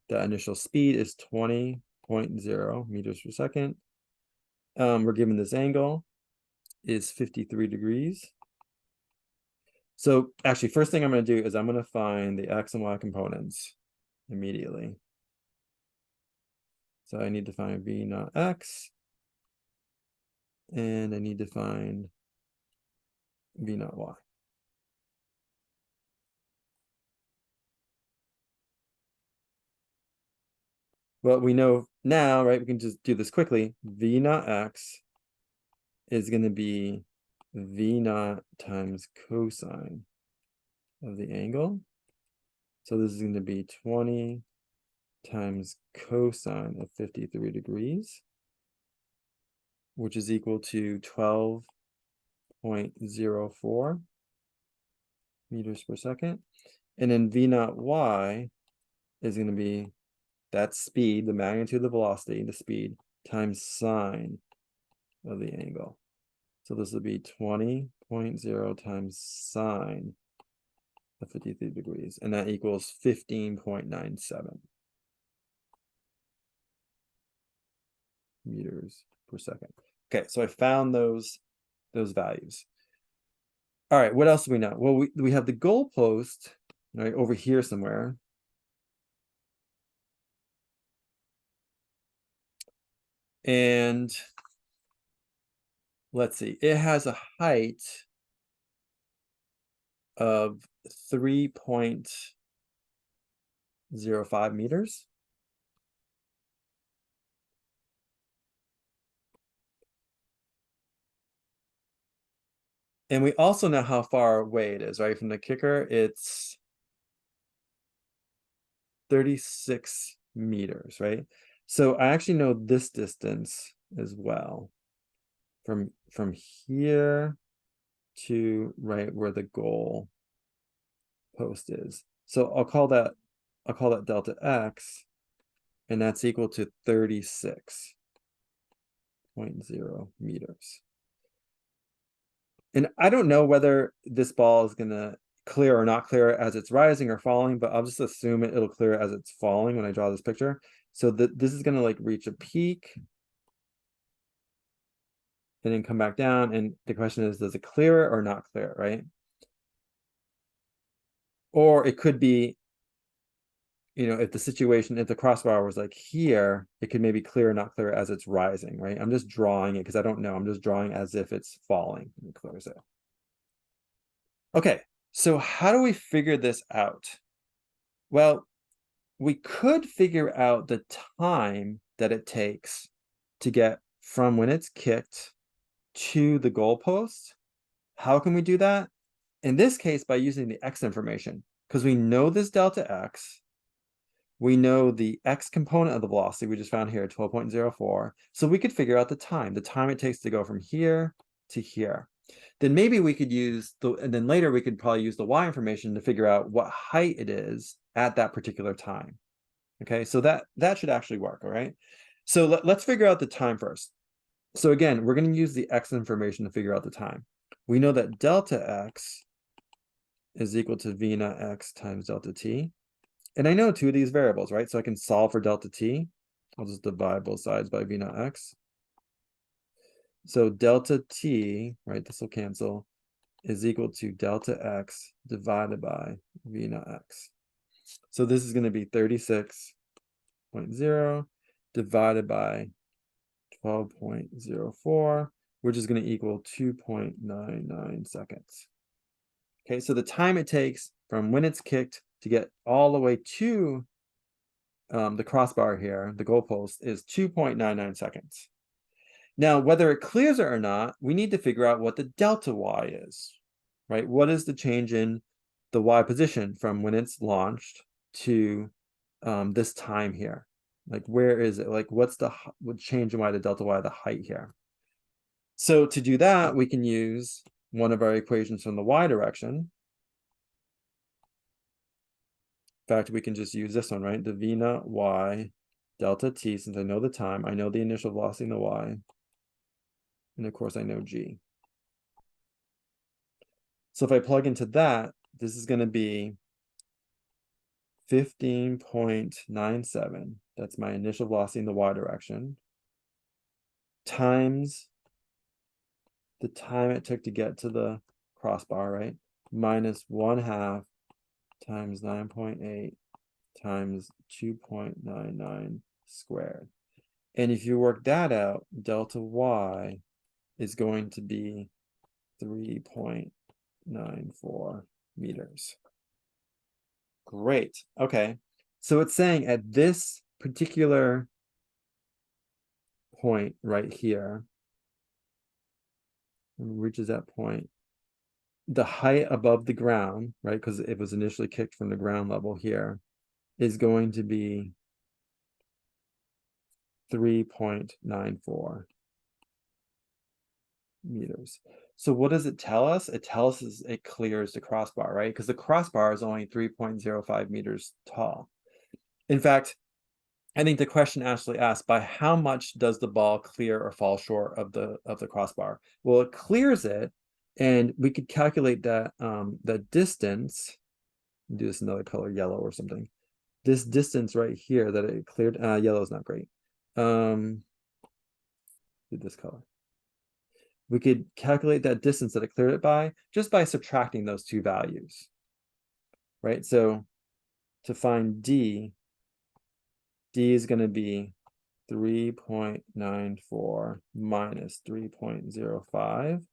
S1: the initial speed is 20.0 meters per second. We're given this angle is 53 degrees. So actually, first thing I'm going to do is I'm going to find the x and y components immediately. So I need to find V naught x, and I need to find V naught y. Well, we know now, right? We can just do this quickly. V naught x is going to be V naught times cosine of the angle. So this is going to be 20 times cosine of 53 degrees, which is equal to 12.04 meters per second. And then V naught y is going to be that speed, the magnitude of the velocity, the speed, times sine of the angle. So this will be 20.0 times sine of 53 degrees, and that equals 15.97 meters per second. Okay, so I found those values. All right, what else do we know? Well, we have the goalpost right over here somewhere. And let's see, it has a height of 3.05 meters. And we also know how far away it is, right? From the kicker, it's 36 meters, right? So I actually know this distance as well. From here to right where the goal post is. So I'll call that delta x, and that's equal to 36.0 meters. And I don't know whether this ball is gonna clear or not clear as it's rising or falling, but I'll just assume it'll clear as it's falling when I draw this picture. So this is gonna like reach a peak and then come back down. And the question is, does it clear or not clear, right? Or it could be, if the crossbar was like here, it could maybe clear or not clear as it's rising, right? I'm just drawing it because I don't know. I'm just drawing as if it's falling and it clears it. Okay, so how do we figure this out? Well, we could figure out the time that it takes to get from when it's kicked to the goalpost. How can we do that? In this case, by using the x information, because we know this delta x, we know the x component of the velocity we just found here, 12.04. So we could figure out the time it takes to go from here to here. Then maybe we could use and then later we could probably use the y information to figure out what height it is at that particular time. Okay, so that should actually work, all right? So let's figure out the time first. So again, we're going to use the x information to figure out the time. We know that delta x is equal to v naught x times delta t. And I know two of these variables, right? So I can solve for delta t. I'll just divide both sides by v naught x. So delta t, right, this will cancel, is equal to delta x divided by v naught x. So this is going to be 36.0 divided by 12.04, which is going to equal 2.99 seconds. Okay, so the time it takes from when it's kicked to get all the way to the crossbar here, the goalpost, is 2.99 seconds. Now, whether it clears it or not, we need to figure out what the delta y is, right? What is the change in the y position from when it's launched to this time here? Like, where is it? Like, what's the change in y, the delta y, the height here? So to do that, we can use one of our equations from the y direction. In fact, we can just use this one, right? The v naught y delta t, since I know the time, I know the initial velocity in the y, and of course I know g. So if I plug into that, this is going to be 15.97. That's my initial velocity in the y direction, times the time it took to get to the crossbar, right? Minus 1/2 times 9.8 times 2.99 squared. And if you work that out, delta y is going to be 3.94 meters. Great. Okay. So it's saying at this particular point right here, when it reaches that point, the height above the ground, right, because it was initially kicked from the ground level here, is going to be 3.94 meters. So what does it tell us? It tells us it clears the crossbar, right? Because the crossbar is only 3.05 meters tall. In fact, I think the question actually asked, by how much does the ball clear or fall short of the crossbar? Well, it clears it, and we could calculate that the distance. Do this another color, yellow or something. This distance right here that it cleared, yellow is not great. Do this color. We could calculate that distance that it cleared it by just by subtracting those two values, right? So to find D is going to be 3.94 minus 3.05.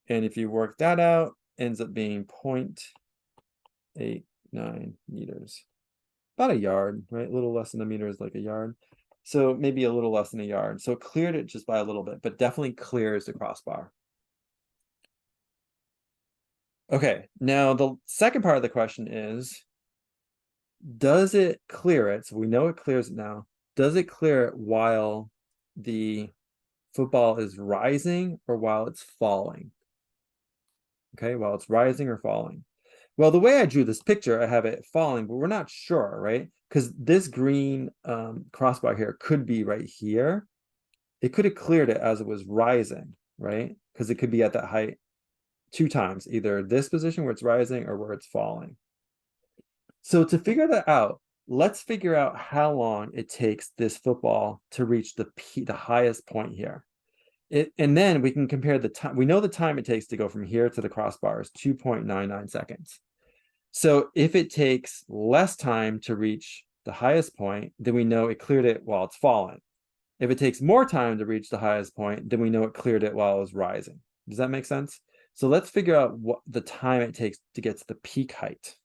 S1: And if you work that out, ends up being 0.89 meters. About a yard, right? A little less than a meter is like a yard. So maybe a little less than a yard. So it cleared it just by a little bit, but definitely clears the crossbar. Okay, now the second part of the question is, does it clear it? So we know it clears it now. Does it clear it while the football is rising or while it's falling? Okay, while it's rising or falling. Well, the way I drew this picture, I have it falling, but we're not sure, right? Because this green crossbar here could be right here. It could have cleared it as it was rising, right? Because it could be at that height two times, either this position where it's rising or where it's falling. So to figure that out, let's figure out how long it takes this football to reach the highest point here. And then we can compare the time. We know the time it takes to go from here to the crossbar is 2.99 seconds. So if it takes less time to reach the highest point, then we know it cleared it while it's falling. If it takes more time to reach the highest point, then we know it cleared it while it was rising. Does that make sense? So let's figure out what the time it takes to get to the peak height.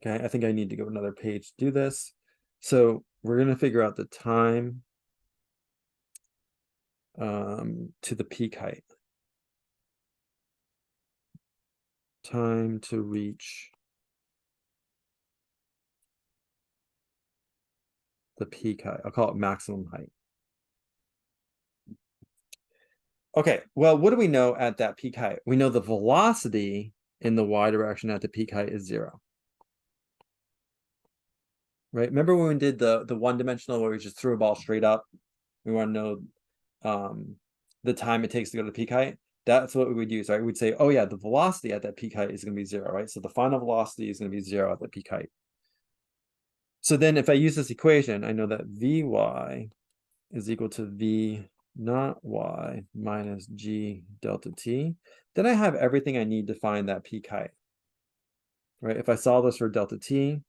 S1: Okay, I think I need to go another page to do this. So we're going to figure out the time to the peak height. Time to reach the peak height. I'll call it maximum height. Okay, well, what do we know at that peak height? We know the velocity in the y direction at the peak height is 0. Right? Remember when we did the one-dimensional where we just threw a ball straight up? We want to know the time it takes to go to the peak height. That's what we would use, right? We'd say, oh yeah, the velocity at that peak height is going to be 0, right? So the final velocity is going to be 0 at the peak height. So then if I use this equation, I know that Vy is equal to V naught y minus G delta t. Then I have everything I need to find that peak height, right? If I solve this for delta t,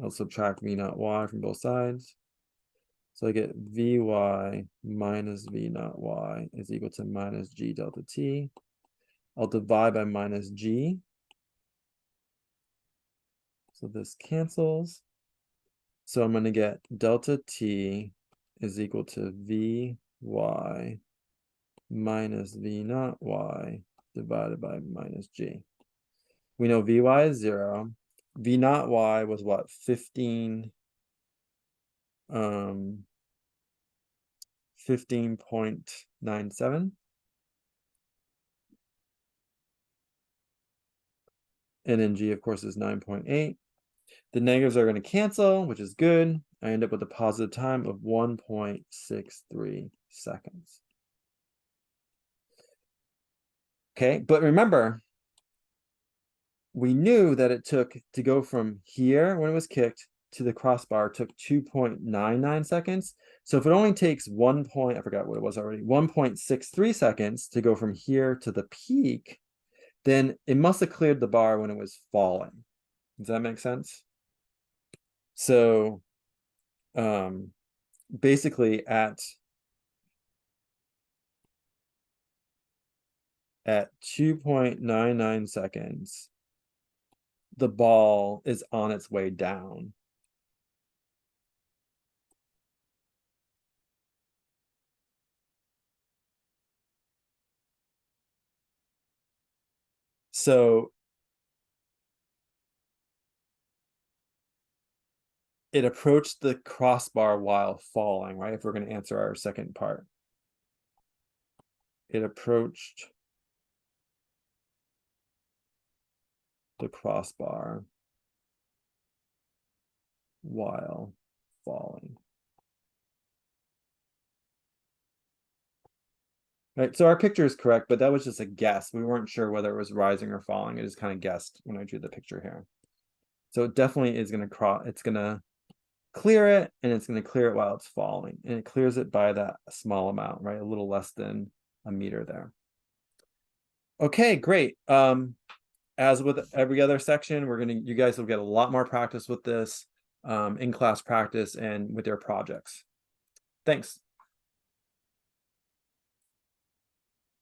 S1: I'll subtract V naught y from both sides. So I get Vy minus V naught y is equal to minus G delta t. I'll divide by minus G. So this cancels. So I'm going to get delta t is equal to Vy minus V naught y divided by minus G. We know Vy is 0. V naught y was what? 15.97. And then G, of course, is 9.8. The negatives are going to cancel, which is good. I end up with a positive time of 1.63 seconds. Okay, but remember, we knew that it took to go from here when it was kicked to the crossbar took 2.99 seconds. So if it only takes I forgot what it was already, 1.63 seconds to go from here to the peak, then it must have cleared the bar when it was falling. Does that make sense? So basically at 2.99 seconds, the ball is on its way down. So it approached the crossbar while falling, right? If we're going to answer our second part. It approached the crossbar while falling. Right, so our picture is correct, but that was just a guess. We weren't sure whether it was rising or falling. I just kind of guessed when I drew the picture here. So it definitely is going to it's going to clear it, and it's going to clear it while it's falling. And it clears it by that small amount, right? A little less than a meter there. Okay, great. As with every other section, you guys will get a lot more practice with this in class practice and with your projects. Thanks.